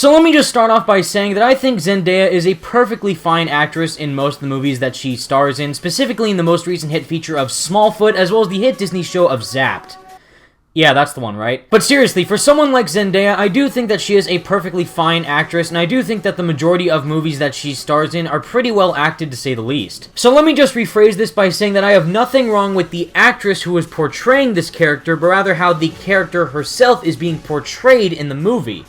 So let me just start off by saying that I think Zendaya is a perfectly fine actress in most of the movies that she stars in, specifically in the most recent hit feature of Smallfoot, as well as the hit Disney show of Zapped. Yeah, that's the one, right? But seriously, for someone like Zendaya, I do think that she is a perfectly fine actress, and I do think that the majority of movies that she stars in are pretty well acted, to say the least. So let me just rephrase this by saying that I have nothing wrong with the actress who is portraying this character, but rather how the character herself is being portrayed in the movie,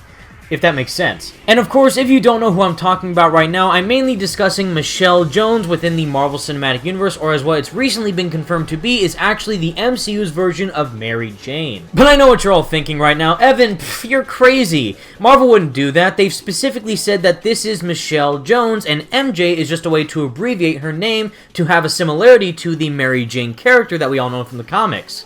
if that makes sense. And of course, if you don't know who I'm talking about right now, I'm mainly discussing Michelle Jones within the Marvel Cinematic Universe, or as what it's recently been confirmed to be, is actually the MCU's version of Mary Jane. But I know what you're all thinking right now. Evan, you're crazy. Marvel wouldn't do that. They've specifically said that this is Michelle Jones, and MJ is just a way to abbreviate her name to have a similarity to the Mary Jane character that we all know from the comics.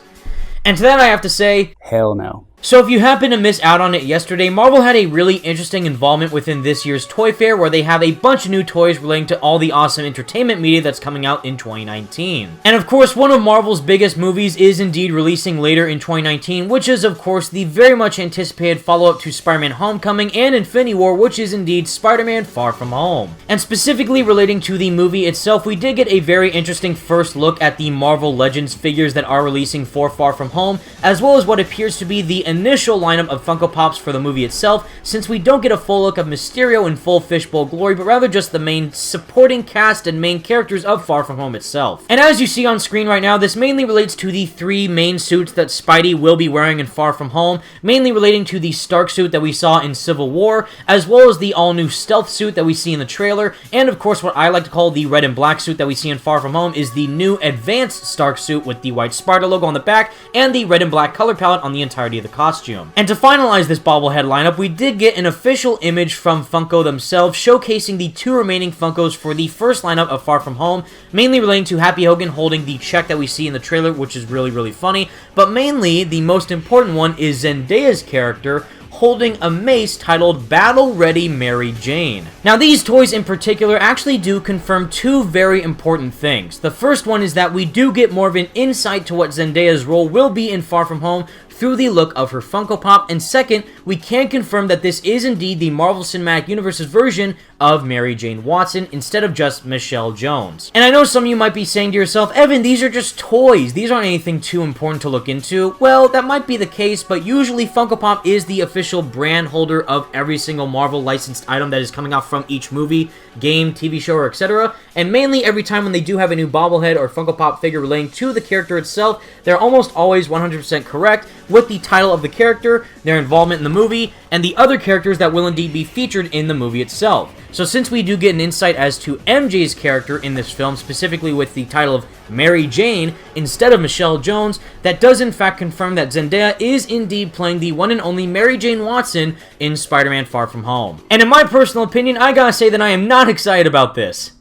And to that I have to say, hell no. So if you happen to miss out on it yesterday, Marvel had a really interesting involvement within this year's Toy Fair where they have a bunch of new toys relating to all the awesome entertainment media that's coming out in 2019. And of course, one of Marvel's biggest movies is indeed releasing later in 2019, which is of course the very much anticipated follow-up to Spider-Man Homecoming and Infinity War, which is indeed Spider-Man Far From Home. And specifically relating to the movie itself, we did get a very interesting first look at the Marvel Legends figures that are releasing for Far From Home, as well as what appears to be the initial lineup of Funko Pops for the movie itself, since we don't get a full look of Mysterio in full fishbowl glory, but rather just the main supporting cast and main characters of Far From Home itself. And as you see on screen right now, this mainly relates to the three main suits that Spidey will be wearing in Far From Home, mainly relating to the Stark suit that we saw in Civil War, as well as the all-new stealth suit that we see in the trailer, and of course what I like to call the red and black suit that we see in Far From Home is the new advanced Stark suit with the white spider logo on the back, and the red and black color palette on the entirety of the costume. And to finalize this bobblehead lineup, we did get an official image from Funko themselves showcasing the two remaining Funkos for the first lineup of Far From Home, mainly relating to Happy Hogan holding the check that we see in the trailer, which is really funny, but mainly the most important one is Zendaya's character holding a mace titled Battle Ready Mary Jane. Now these toys in particular actually do confirm two very important things. The first one is that we do get more of an insight to what Zendaya's role will be in Far From Home through the look of her Funko Pop, and second, we can confirm that this is indeed the Marvel Cinematic Universe's version of Mary Jane Watson instead of just Michelle Jones. And I know some of you might be saying to yourself, Evan, these are just toys, these aren't anything too important to look into. Well, that might be the case, but usually Funko Pop is the official brand holder of every single Marvel licensed item that is coming out from each movie, game, TV show, or etc. And mainly every time when they do have a new bobblehead or Funko Pop figure relating to the character itself, they're almost always 100% correct with the title of the character, their involvement in the movie, and the other characters that will indeed be featured in the movie itself. So since we do get an insight as to MJ's character in this film, specifically with the title of Mary Jane instead of Michelle Jones, that does in fact confirm that Zendaya is indeed playing the one and only Mary Jane Watson in Spider-Man Far From Home. And in my personal opinion, I gotta say that I am not excited about this.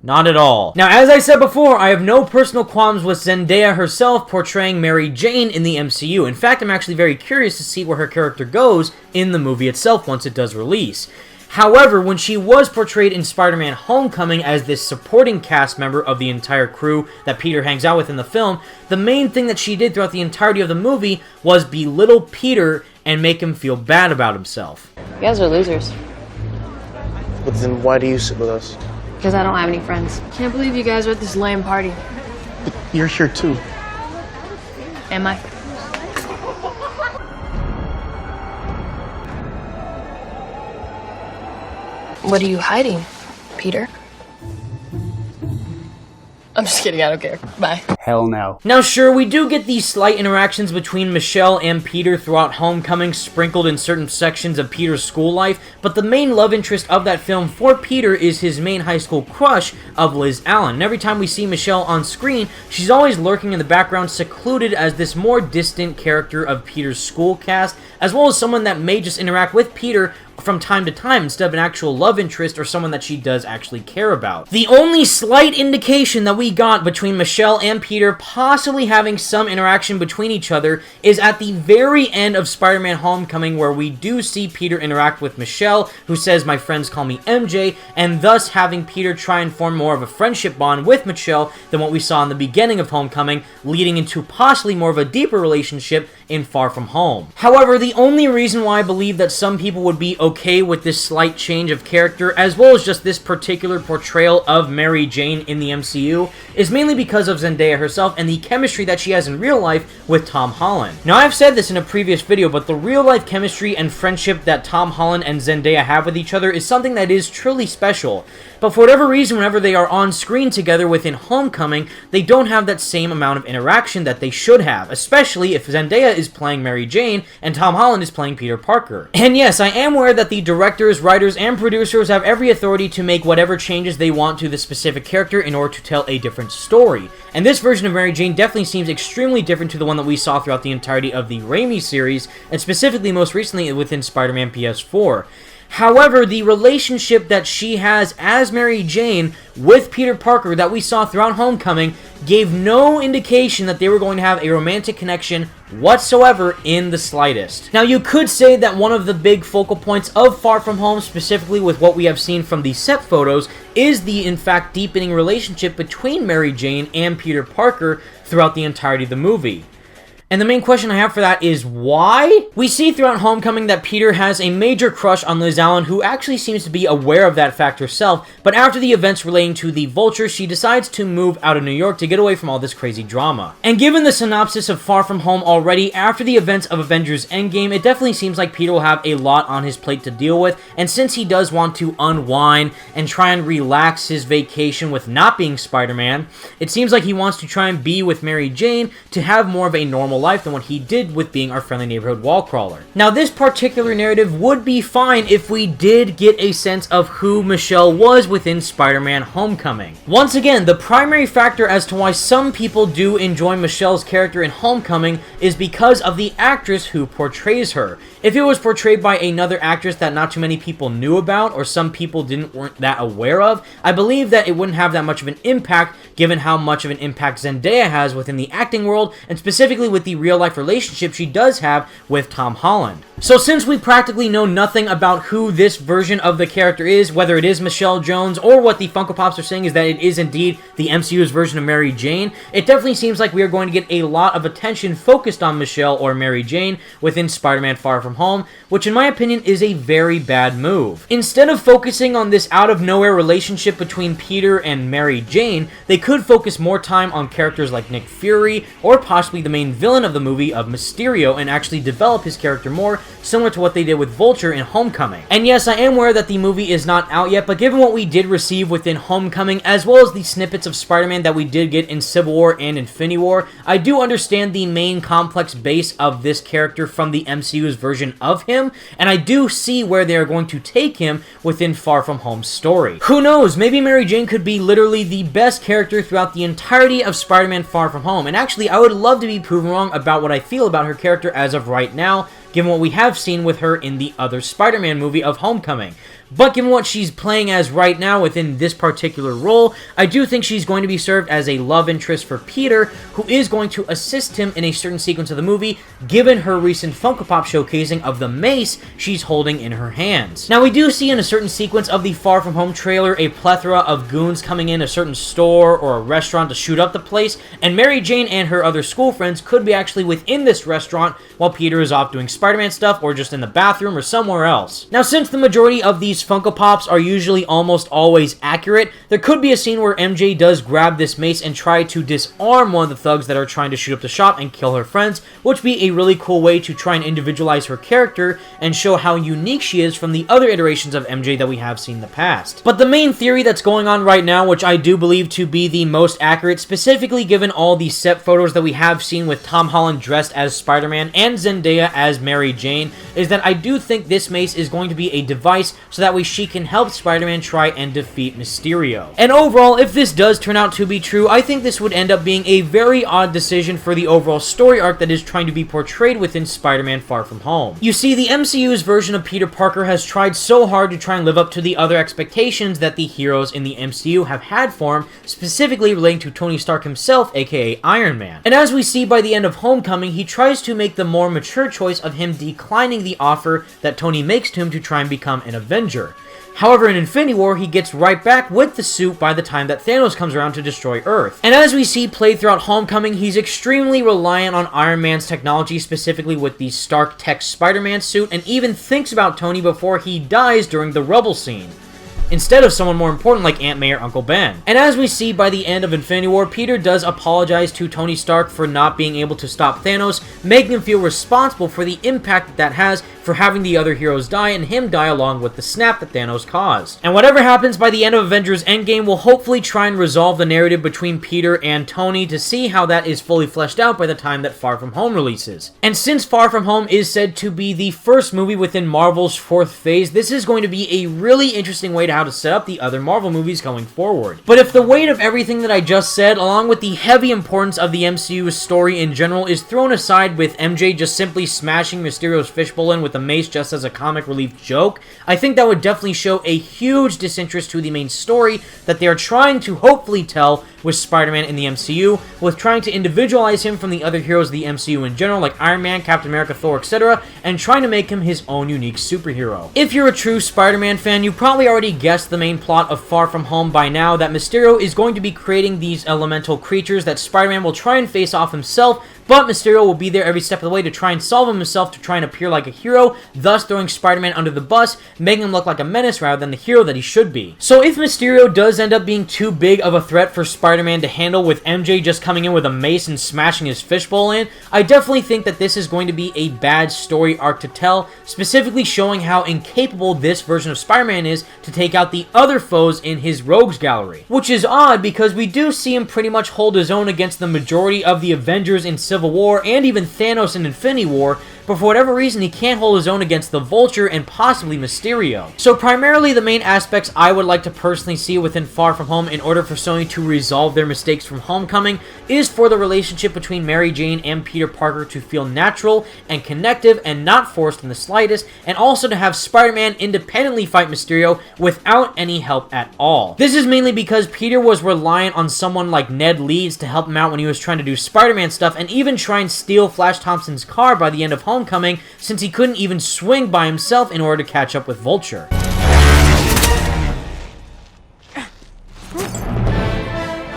Not at all. Now, as I said before, I have no personal qualms with Zendaya herself portraying Mary Jane in the MCU. In fact, I'm actually very curious to see where her character goes in the movie itself once it does release. However, when she was portrayed in Spider-Man Homecoming as this supporting cast member of the entire crew that Peter hangs out with in the film, the main thing that she did throughout the entirety of the movie was belittle Peter and make him feel bad about himself. You guys are losers. But then why do you sit with us? Because I don't have any friends. Can't believe you guys are at this lame party. But you're here too. Am I? What are you hiding, Peter? I'm just kidding, I don't care. Bye. Hell no. Now sure, we do get these slight interactions between Michelle and Peter throughout Homecoming, sprinkled in certain sections of Peter's school life, but the main love interest of that film for Peter is his main high school crush of Liz Allen. And every time we see Michelle on screen, she's always lurking in the background, secluded as this more distant character of Peter's school cast, as well as someone that may just interact with Peter from time to time instead of an actual love interest or someone that she does actually care about. The only slight indication that we got between Michelle and Peter possibly having some interaction between each other is at the very end of Spider-Man Homecoming, where we do see Peter interact with Michelle, who says, "My friends call me MJ," and thus having Peter try and form more of a friendship bond with Michelle than what we saw in the beginning of Homecoming, leading into possibly more of a deeper relationship in Far From Home. However, the only reason why I believe that some people would be okay with this slight change of character, as well as just this particular portrayal of Mary Jane in the MCU, is mainly because of Zendaya herself and the chemistry that she has in real life with Tom Holland. Now, I've said this in a previous video, but the real-life chemistry and friendship that Tom Holland and Zendaya have with each other is something that is truly special. But for whatever reason, whenever they are on screen together within Homecoming, they don't have that same amount of interaction that they should have, especially if Zendaya is playing Mary Jane and Tom Holland is playing Peter Parker. And yes, I am aware that the directors, writers, and producers have every authority to make whatever changes they want to the specific character in order to tell a different story. And this version of Mary Jane definitely seems extremely different to the one that we saw throughout the entirety of the Raimi series, and specifically most recently within Spider-Man PS4. However, the relationship that she has as Mary Jane with Peter Parker that we saw throughout Homecoming gave no indication that they were going to have a romantic connection whatsoever in the slightest. Now, you could say that one of the big focal points of Far From Home, specifically with what we have seen from the set photos, is the, in fact, deepening relationship between Mary Jane and Peter Parker throughout the entirety of the movie. And the main question I have for that is, why? We see throughout Homecoming that Peter has a major crush on Liz Allen, who actually seems to be aware of that fact herself, but after the events relating to the Vulture, she decides to move out of New York to get away from all this crazy drama. And given the synopsis of Far From Home already, after the events of Avengers Endgame, it definitely seems like Peter will have a lot on his plate to deal with, and since he does want to unwind and try and relax his vacation with not being Spider-Man, it seems like he wants to try and be with Mary Jane to have more of a normal life than what he did with being our friendly neighborhood wall crawler. Now, this particular narrative would be fine if we did get a sense of who Michelle was within Spider-Man Homecoming. Once again, the primary factor as to why some people do enjoy Michelle's character in Homecoming is because of the actress who portrays her. If it was portrayed by another actress that not too many people knew about, or some people weren't that aware of, I believe that it wouldn't have that much of an impact, given how much of an impact Zendaya has within the acting world, and specifically with the real-life relationship she does have with Tom Holland. So since we practically know nothing about who this version of the character is, whether it is Michelle Jones, or what the Funko Pops are saying is that it is indeed the MCU's version of Mary Jane, it definitely seems like we are going to get a lot of attention focused on Michelle or Mary Jane within Spider-Man Far From Home, which in my opinion is a very bad move. Instead of focusing on this out-of-nowhere relationship between Peter and Mary Jane, they could focus more time on characters like Nick Fury, or possibly the main villain of the movie of Mysterio, and actually develop his character more, similar to what they did with Vulture in Homecoming. And yes, I am aware that the movie is not out yet, but given what we did receive within Homecoming, as well as the snippets of Spider-Man that we did get in Civil War and Infinity War, I do understand the main complex base of this character from the MCU's version of him, and I do see where they are going to take him within Far From Home's story. Who knows, maybe Mary Jane could be literally the best character throughout the entirety of Spider-Man Far From Home, and actually I would love to be proven wrong about what I feel about her character as of right now, given what we have seen with her in the other Spider-Man movie of Homecoming. But given what she's playing as right now within this particular role, I do think she's going to be served as a love interest for Peter, who is going to assist him in a certain sequence of the movie, given her recent Funko Pop showcasing of the mace she's holding in her hands. Now, we do see in a certain sequence of the Far From Home trailer a plethora of goons coming in a certain store or a restaurant to shoot up the place, and Mary Jane and her other school friends could be actually within this restaurant while Peter is off doing Spider-Man stuff, or just in the bathroom or somewhere else. Now, since the majority of these Funko Pops are usually almost always accurate, there could be a scene where MJ does grab this mace and try to disarm one of the thugs that are trying to shoot up the shop and kill her friends, which would be a really cool way to try and individualize her character and show how unique she is from the other iterations of MJ that we have seen in the past. But the main theory that's going on right now, which I do believe to be the most accurate, specifically given all the set photos that we have seen with Tom Holland dressed as Spider-Man and Zendaya as Mary Jane, is that I do think this mace is going to be a device so that way she can help Spider-Man try and defeat Mysterio. And overall, if this does turn out to be true, I think this would end up being a very odd decision for the overall story arc that is trying to be portrayed within Spider-Man Far From Home. You see, the MCU's version of Peter Parker has tried so hard to try and live up to the other expectations that the heroes in the MCU have had for him, specifically relating to Tony Stark himself, aka Iron Man. And as we see by the end of Homecoming, he tries to make the more mature choice of him him declining the offer that Tony makes to him to try and become an Avenger. However, in Infinity War, he gets right back with the suit by the time that Thanos comes around to destroy Earth. And as we see played throughout Homecoming, he's extremely reliant on Iron Man's technology, specifically with the Stark Tech Spider-Man suit, and even thinks about Tony before he dies during the rubble scene, instead of someone more important like Aunt May or Uncle Ben. And as we see by the end of Infinity War, Peter does apologize to Tony Stark for not being able to stop Thanos, making him feel responsible for the impact that has for having the other heroes die, and him die along with the snap that Thanos caused. And whatever happens by the end of Avengers Endgame will hopefully try and resolve the narrative between Peter and Tony to see how that is fully fleshed out by the time that Far From Home releases. And since Far From Home is said to be the first movie within Marvel's fourth phase, this is going to be a really interesting way to how to set up the other Marvel movies going forward. But if the weight of everything that I just said, along with the heavy importance of the MCU's story in general, is thrown aside with MJ just simply smashing Mysterio's fishbowl in with a mace just as a comic relief joke, I think that would definitely show a huge disinterest to the main story that they are trying to hopefully tell with Spider-Man in the MCU, with trying to individualize him from the other heroes of the MCU in general, like Iron Man, Captain America, Thor, etc., and trying to make him his own unique superhero. If you're a true Spider-Man fan, you probably already guessed the main plot of Far From Home by now, that Mysterio is going to be creating these elemental creatures that Spider-Man will try and face off himself, but Mysterio will be there every step of the way to try and solve him himself, to try and appear like a hero, thus throwing Spider-Man under the bus, making him look like a menace rather than the hero that he should be. So if Mysterio does end up being too big of a threat for Spider-Man to handle, with MJ just coming in with a mace and smashing his fishbowl in, I definitely think that this is going to be a bad story arc to tell, specifically showing how incapable this version of Spider-Man is to take out the other foes in his rogues gallery. Which is odd, because we do see him pretty much hold his own against the majority of the Avengers in Civil War, and even Thanos in Infinity War, but for whatever reason he can't hold his own against the Vulture and possibly Mysterio. So primarily the main aspects I would like to personally see within Far From Home in order for Sony to resolve their mistakes from Homecoming is for the relationship between Mary Jane and Peter Parker to feel natural and connective and not forced in the slightest, and also to have Spider-Man independently fight Mysterio without any help at all. This is mainly because Peter was reliant on someone like Ned Leeds to help him out when he was trying to do Spider-Man stuff, and even try and steal Flash Thompson's car by the end of Homecoming, since he couldn't even swing by himself in order to catch up with Vulture.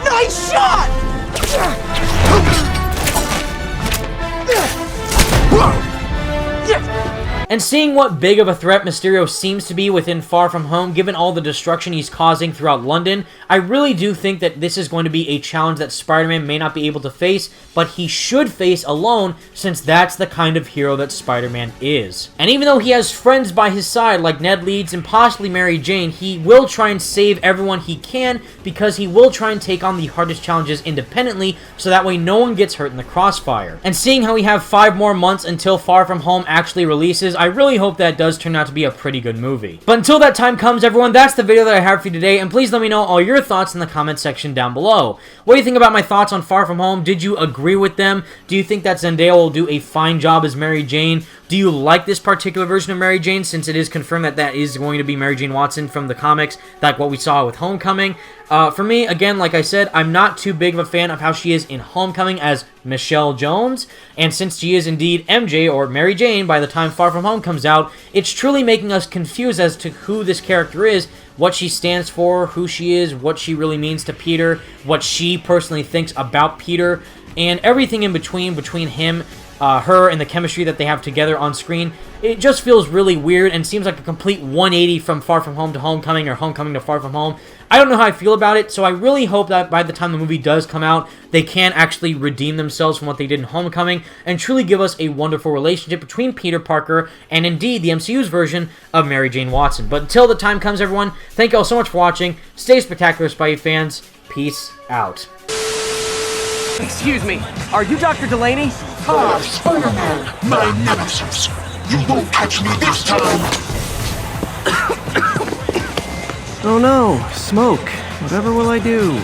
Nice shot! And seeing what big of a threat Mysterio seems to be within Far From Home, given all the destruction he's causing throughout London, I really do think that this is going to be a challenge that Spider-Man may not be able to face, but he should face alone, since that's the kind of hero that Spider-Man is. And even though he has friends by his side, like Ned Leeds and possibly Mary Jane, he will try and save everyone he can, because he will try and take on the hardest challenges independently, so that way no one gets hurt in the crossfire. And seeing how we have 5 more months until Far From Home actually releases, I really hope that does turn out to be a pretty good movie. But until that time comes, everyone, that's the video that I have for you today, and please let me know all your thoughts in the comment section down below. What do you think about my thoughts on Far From Home? Did you agree with them? Do you think that Zendaya will do a fine job as Mary Jane? Do you like this particular version of Mary Jane, since it is confirmed that that is going to be Mary Jane Watson from the comics, like what we saw with Homecoming? For me, again, like I said, I'm not too big of a fan of how she is in Homecoming as Michelle Jones, and since she is indeed MJ, or Mary Jane, by the time Far From Home comes out, it's truly making us confused as to who this character is, what she stands for, who she is, what she really means to Peter, what she personally thinks about Peter, and everything in between him, her, and the chemistry that they have together on screen. It just feels really weird and seems like a complete 180 from Far From Home to Homecoming, or Homecoming to Far From Home. I don't know how I feel about it, so I really hope that by the time the movie does come out, they can actually redeem themselves from what they did in Homecoming and truly give us a wonderful relationship between Peter Parker and indeed the MCU's version of Mary Jane Watson. But until the time comes, everyone, thank you all so much for watching. Stay spectacular, Spidey fans. Peace out. Excuse me, are you Dr. Delaney? Ah, Spider-Man, my nemesis. You won't catch me this time. Oh no, smoke. Whatever will I do?